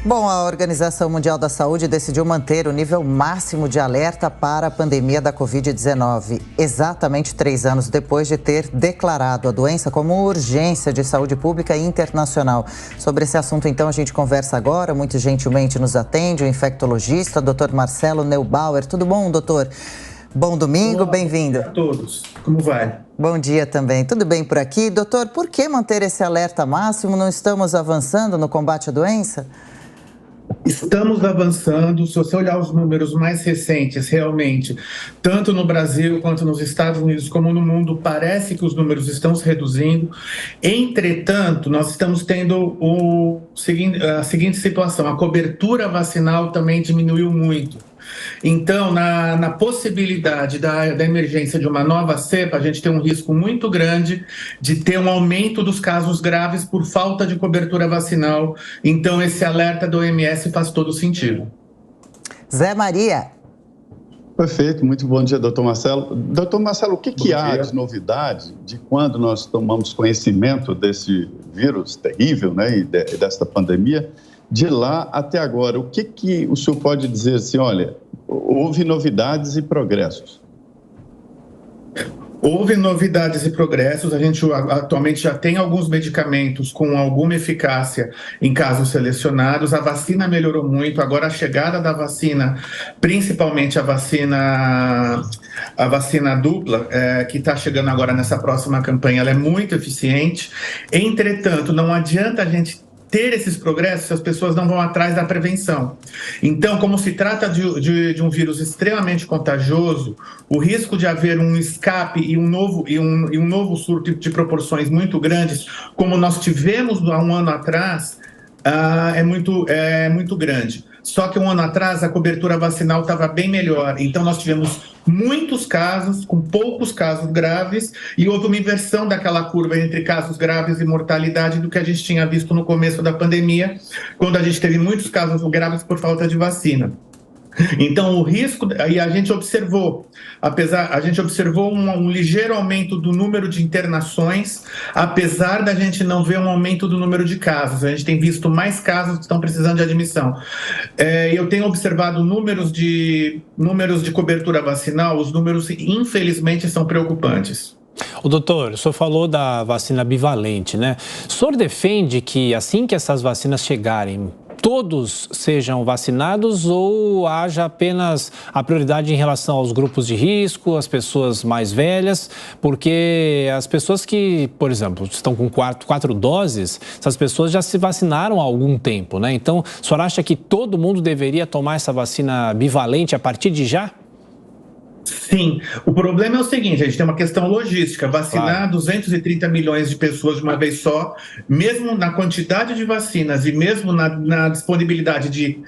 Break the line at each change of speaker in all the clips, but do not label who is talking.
Bom, a Organização Mundial da Saúde decidiu manter o nível máximo de alerta para a pandemia da Covid-19, exatamente 3 anos depois de ter declarado a doença como urgência de saúde pública internacional. Sobre esse assunto, então, a gente conversa agora. Muito gentilmente nos atende o infectologista, Dr. Marcelo Neubauer. Tudo bom, doutor? Bom domingo, bem-vindo.
Bom dia a todos. Como vai?
Bom dia também. Tudo bem por aqui? Doutor, por que manter esse alerta máximo? Não estamos avançando no combate à doença?
Estamos avançando. Se você olhar os números mais recentes, realmente, tanto no Brasil quanto nos Estados Unidos, como no mundo, parece que os números estão se reduzindo. Entretanto, nós estamos tendo a seguinte situação: a cobertura vacinal também diminuiu muito. Então, na possibilidade da emergência de uma nova cepa, a gente tem um risco muito grande de ter um aumento dos casos graves por falta de cobertura vacinal. Então, esse alerta da OMS faz todo sentido.
Zé Maria.
Perfeito, muito bom dia, doutor Marcelo. Doutor Marcelo, o que há de novidade de quando nós tomamos conhecimento desse vírus terrível, né, e desta pandemia? De lá até agora, o que o senhor pode dizer assim, olha, houve novidades e progressos?
Houve novidades e progressos. A gente atualmente já tem alguns medicamentos com alguma eficácia em casos selecionados. A vacina melhorou muito. Agora a chegada da vacina, principalmente a vacina dupla, que está chegando agora nessa próxima campanha, ela é muito eficiente. Entretanto, não adianta a gente ter esses progressos se as pessoas não vão atrás da prevenção. Então, como se trata de um vírus extremamente contagioso, o risco de haver um escape e um novo surto de proporções muito grandes, como nós tivemos há um ano atrás, é muito grande. Só que um ano atrás a cobertura vacinal estava bem melhor. Então nós tivemos muitos casos, com poucos casos graves, e houve uma inversão daquela curva entre casos graves e mortalidade do que a gente tinha visto no começo da pandemia, quando a gente teve muitos casos graves por falta de vacina. Então, o risco, e a gente observou um ligeiro aumento do número de internações, apesar da gente não ver um aumento do número de casos. A gente tem visto mais casos que estão precisando de admissão. Eu tenho observado números de cobertura vacinal, os números, infelizmente, são preocupantes.
O doutor, o senhor falou da vacina bivalente, né? O senhor defende que assim que essas vacinas chegarem, todos sejam vacinados ou haja apenas a prioridade em relação aos grupos de risco, as pessoas mais velhas? Porque as pessoas que, por exemplo, estão com quatro doses, essas pessoas já se vacinaram há algum tempo, né? Então, o senhor acha que todo mundo deveria tomar essa vacina bivalente a partir de já?
Sim, o problema é o seguinte: a gente tem uma questão logística. Vacinar 230 milhões de pessoas de uma vez só, mesmo na quantidade de vacinas e mesmo na disponibilidade de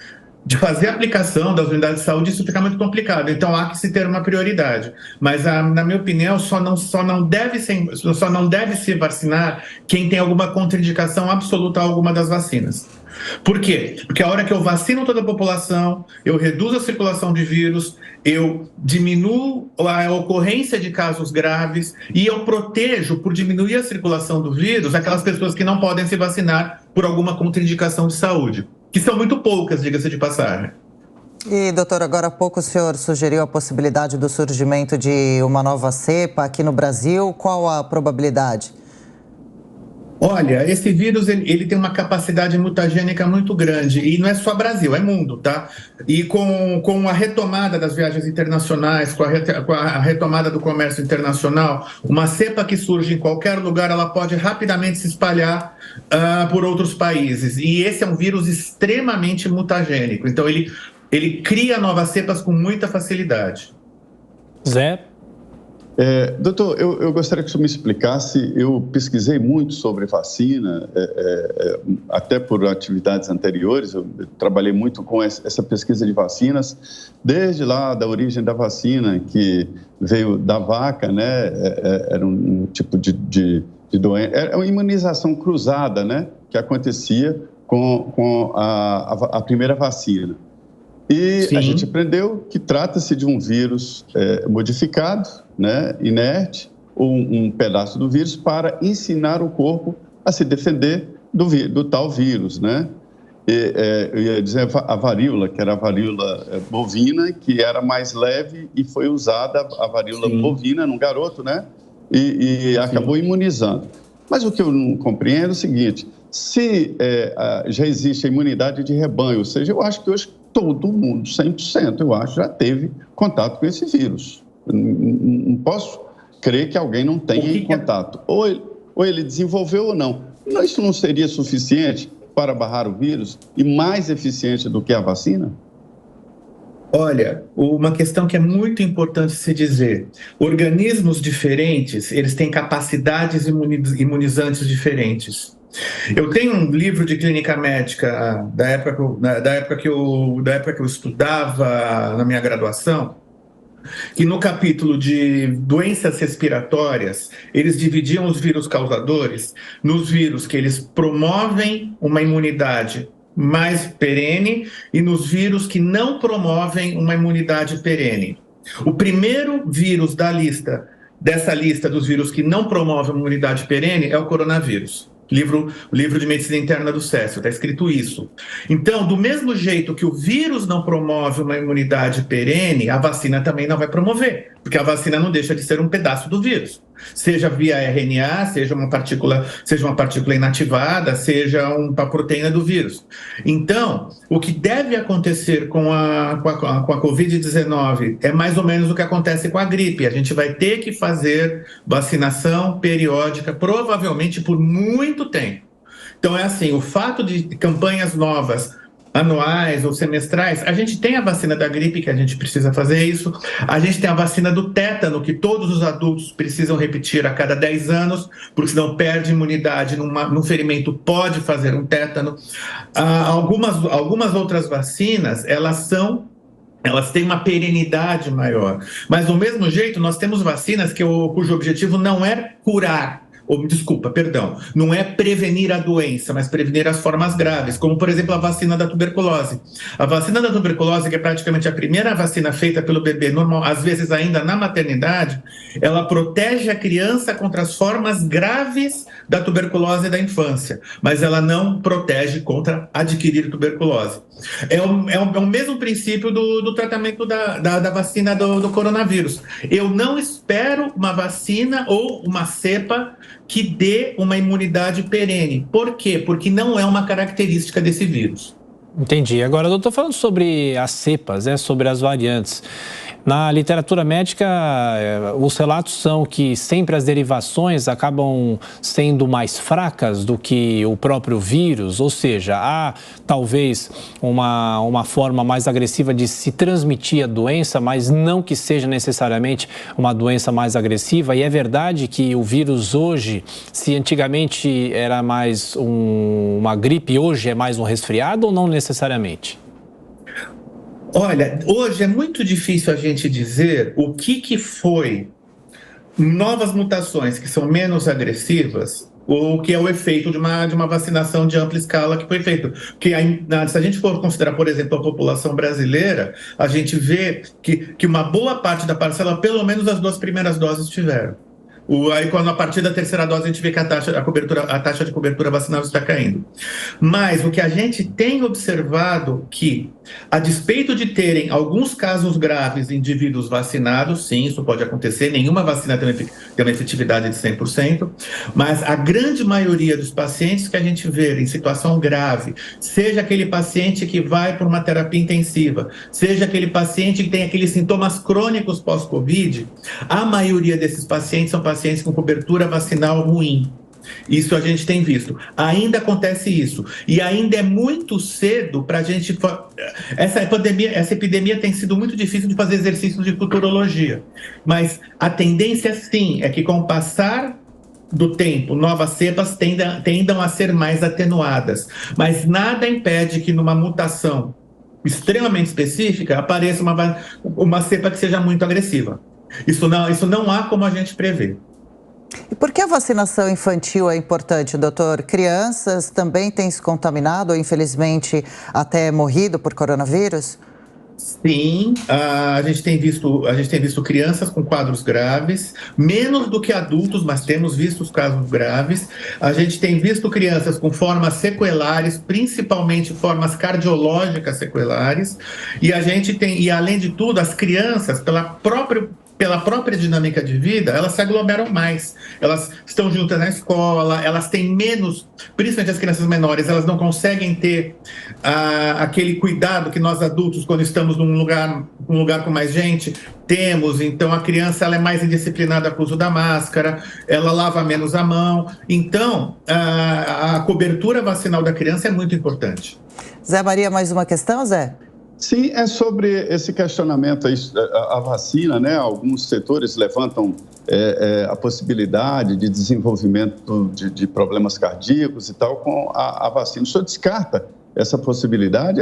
fazer a aplicação das unidades de saúde, isso fica muito complicado. Então há que se ter uma prioridade. Mas, na minha opinião, só não deve se vacinar quem tem alguma contraindicação absoluta a alguma das vacinas. Por quê? Porque a hora que eu vacino toda a população, eu reduzo a circulação de vírus, eu diminuo a ocorrência de casos graves e eu protejo, por diminuir a circulação do vírus, aquelas pessoas que não podem se vacinar por alguma contraindicação de saúde, que são muito poucas, diga-se de passagem.
E, doutor, agora há pouco o senhor sugeriu a possibilidade do surgimento de uma nova cepa aqui no Brasil. Qual a probabilidade?
Olha, esse vírus ele tem uma capacidade mutagênica muito grande, e não é só Brasil, é mundo, tá? E com a retomada das viagens internacionais, com a retomada do comércio internacional, uma cepa que surge em qualquer lugar, ela pode rapidamente se espalhar por outros países. E esse é um vírus extremamente mutagênico, então ele cria novas cepas com muita facilidade.
Zé?
Doutor, eu gostaria que o senhor me explicasse. Eu pesquisei muito sobre vacina, até por atividades anteriores. Eu trabalhei muito com essa pesquisa de vacinas, desde lá da origem da vacina, que veio da vaca, né? Era um tipo de doença, era uma imunização cruzada, né? Que acontecia com a primeira vacina. E Sim. A gente aprendeu que trata-se de um vírus modificado, né, inerte, um pedaço do vírus para ensinar o corpo a se defender do tal vírus, né? eu ia dizer a varíola, que era a varíola bovina, que era mais leve e foi usada a varíola bovina num garoto, né? E acabou imunizando. Mas o que eu não compreendo é o seguinte, se já existe a imunidade de rebanho, ou seja, eu acho que hoje todo mundo, 100%, eu acho, já teve contato com esse vírus. Não posso crer que alguém não tenha contato. Ou ele desenvolveu ou não. Isso não seria suficiente para barrar o vírus e mais eficiente do que a vacina?
Olha, uma questão que é muito importante se dizer, organismos diferentes, eles têm capacidades imunizantes diferentes. Eu tenho um livro de clínica médica da época que eu estudava na minha graduação, que no capítulo de doenças respiratórias, eles dividiam os vírus causadores nos vírus que eles promovem uma imunidade mais perene e nos vírus que não promovem uma imunidade perene. O primeiro vírus dessa lista dos vírus que não promovem uma imunidade perene é o coronavírus. O livro de medicina interna do CESP, está escrito isso. Então, do mesmo jeito que o vírus não promove uma imunidade perene, a vacina também não vai promover, porque a vacina não deixa de ser um pedaço do vírus. Seja via RNA, seja uma partícula inativada, seja uma proteína do vírus. Então, o que deve acontecer com a Covid-19 é mais ou menos o que acontece com a gripe. A gente vai ter que fazer vacinação periódica, provavelmente por muito tempo. Então, é assim, o fato de campanhas novas, anuais ou semestrais, a gente tem a vacina da gripe, que a gente precisa fazer isso, a gente tem a vacina do tétano, que todos os adultos precisam repetir a cada 10 anos, porque senão perde imunidade num ferimento, pode fazer um tétano. Algumas outras vacinas, elas têm uma perenidade maior, mas do mesmo jeito nós temos vacinas cujo objetivo não é curar, não é prevenir a doença, mas prevenir as formas graves, como, por exemplo, a vacina da tuberculose. A vacina da tuberculose, que é praticamente a primeira vacina feita pelo bebê, normal, às vezes ainda na maternidade, ela protege a criança contra as formas graves da tuberculose da infância, mas ela não protege contra adquirir tuberculose. É o mesmo princípio do tratamento da vacina do coronavírus. Eu não espero uma vacina ou uma cepa que dê uma imunidade perene. Por quê? Porque não é uma característica desse vírus.
Entendi. Agora, doutor, falando sobre as cepas, sobre as variantes. Na literatura médica, os relatos são que sempre as derivações acabam sendo mais fracas do que o próprio vírus, ou seja, há talvez uma forma mais agressiva de se transmitir a doença, mas não que seja necessariamente uma doença mais agressiva. E é verdade que o vírus hoje, se antigamente era mais uma gripe, hoje é mais um resfriado ou não necessariamente?
Olha, hoje é muito difícil a gente dizer o que foi novas mutações que são menos agressivas ou o que é o efeito de uma vacinação de ampla escala que foi feito. Porque se a gente for considerar, por exemplo, a população brasileira, a gente vê que uma boa parte da parcela, pelo menos as 2 primeiras doses tiveram. Aí, quando a partir da terceira dose, a gente vê que a taxa de cobertura vacinal está caindo. Mas o que a gente tem observado que, a despeito de terem alguns casos graves em indivíduos vacinados, sim, isso pode acontecer, nenhuma vacina tem uma efetividade de 100%, mas a grande maioria dos pacientes que a gente vê em situação grave, seja aquele paciente que vai para uma terapia intensiva, seja aquele paciente que tem aqueles sintomas crônicos pós-Covid, a maioria desses pacientes são pacientes com cobertura vacinal ruim. Isso a gente tem visto. Ainda acontece isso. E ainda é muito cedo para a gente... Essa epidemia tem sido muito difícil de fazer exercícios de futurologia. Mas a tendência, sim, é que com o passar do tempo, novas cepas tendam a ser mais atenuadas. Mas nada impede que numa mutação extremamente específica apareça uma cepa que seja muito agressiva. Isso não há como a gente prever.
E por que a vacinação infantil é importante, doutor? Crianças também têm se contaminado ou, infelizmente, até morrido por coronavírus?
Sim, a gente tem visto crianças com quadros graves, menos do que adultos, mas temos visto os casos graves. A gente tem visto crianças com formas sequelares, principalmente formas cardiológicas sequelares, e além de tudo, as crianças, pela própria dinâmica de vida, elas se aglomeram mais. Elas estão juntas na escola, elas têm menos, principalmente as crianças menores, elas não conseguem ter aquele cuidado que nós adultos, quando estamos num lugar com mais gente, temos. Então, a criança ela é mais indisciplinada com o uso da máscara, ela lava menos a mão. Então, a cobertura vacinal da criança é muito importante.
Zé Maria, mais uma questão, Zé?
Sim, é sobre esse questionamento aí, a vacina, né? Alguns setores levantam a possibilidade de desenvolvimento de problemas cardíacos e tal com a vacina. O senhor descarta essa possibilidade?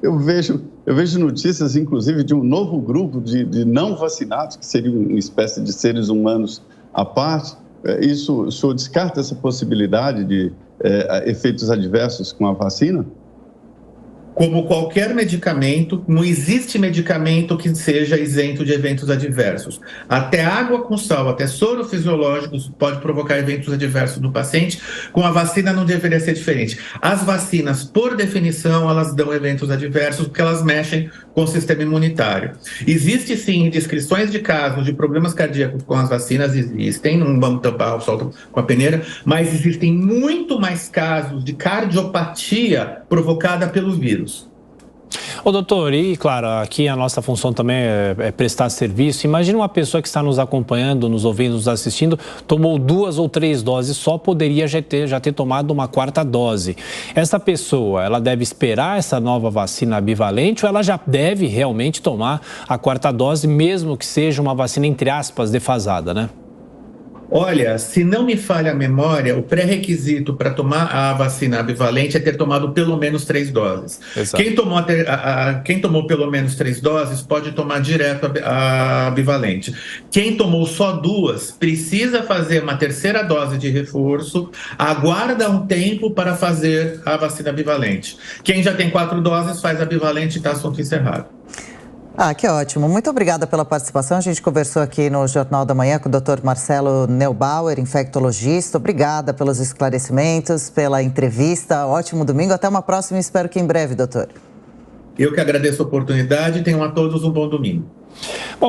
Eu vejo notícias, inclusive, de um novo grupo de não vacinados, que seria uma espécie de seres humanos à parte. O senhor descarta essa possibilidade de efeitos adversos com a vacina?
Como qualquer medicamento, não existe medicamento que seja isento de eventos adversos. Até água com sal, até soro fisiológicos pode provocar eventos adversos do paciente. Com a vacina não deveria ser diferente. As vacinas, por definição, elas dão eventos adversos porque elas mexem com o sistema imunitário. Existe sim descrições de casos de problemas cardíacos com as vacinas, existem, não vamos tampar o sol com a peneira, mas existem muito mais casos de cardiopatia provocada pelo vírus.
Ô doutor, e claro, aqui a nossa função também é prestar serviço. Imagina uma pessoa que está nos acompanhando, nos ouvindo, nos assistindo, tomou 2 ou 3 doses, só poderia já ter tomado uma 4ª dose. Essa pessoa, ela deve esperar essa nova vacina bivalente ou ela já deve realmente tomar a 4ª dose, mesmo que seja uma vacina, entre aspas, defasada, né?
Olha, se não me falha a memória, o pré-requisito para tomar a vacina bivalente é ter tomado pelo menos 3 doses.
Exato.
Quem tomou pelo menos 3 doses pode tomar direto a bivalente. Quem tomou só 2 precisa fazer uma 3ª dose de reforço, aguarda um tempo para fazer a vacina bivalente. Quem já tem 4 doses faz a bivalente e está assunto encerrado.
Que ótimo. Muito obrigada pela participação. A gente conversou aqui no Jornal da Manhã com o Dr. Marcelo Neubauer, infectologista. Obrigada pelos esclarecimentos, pela entrevista. Ótimo domingo. Até uma próxima e espero que em breve, doutor.
Eu que agradeço a oportunidade e tenham a todos um bom domingo.
Bom,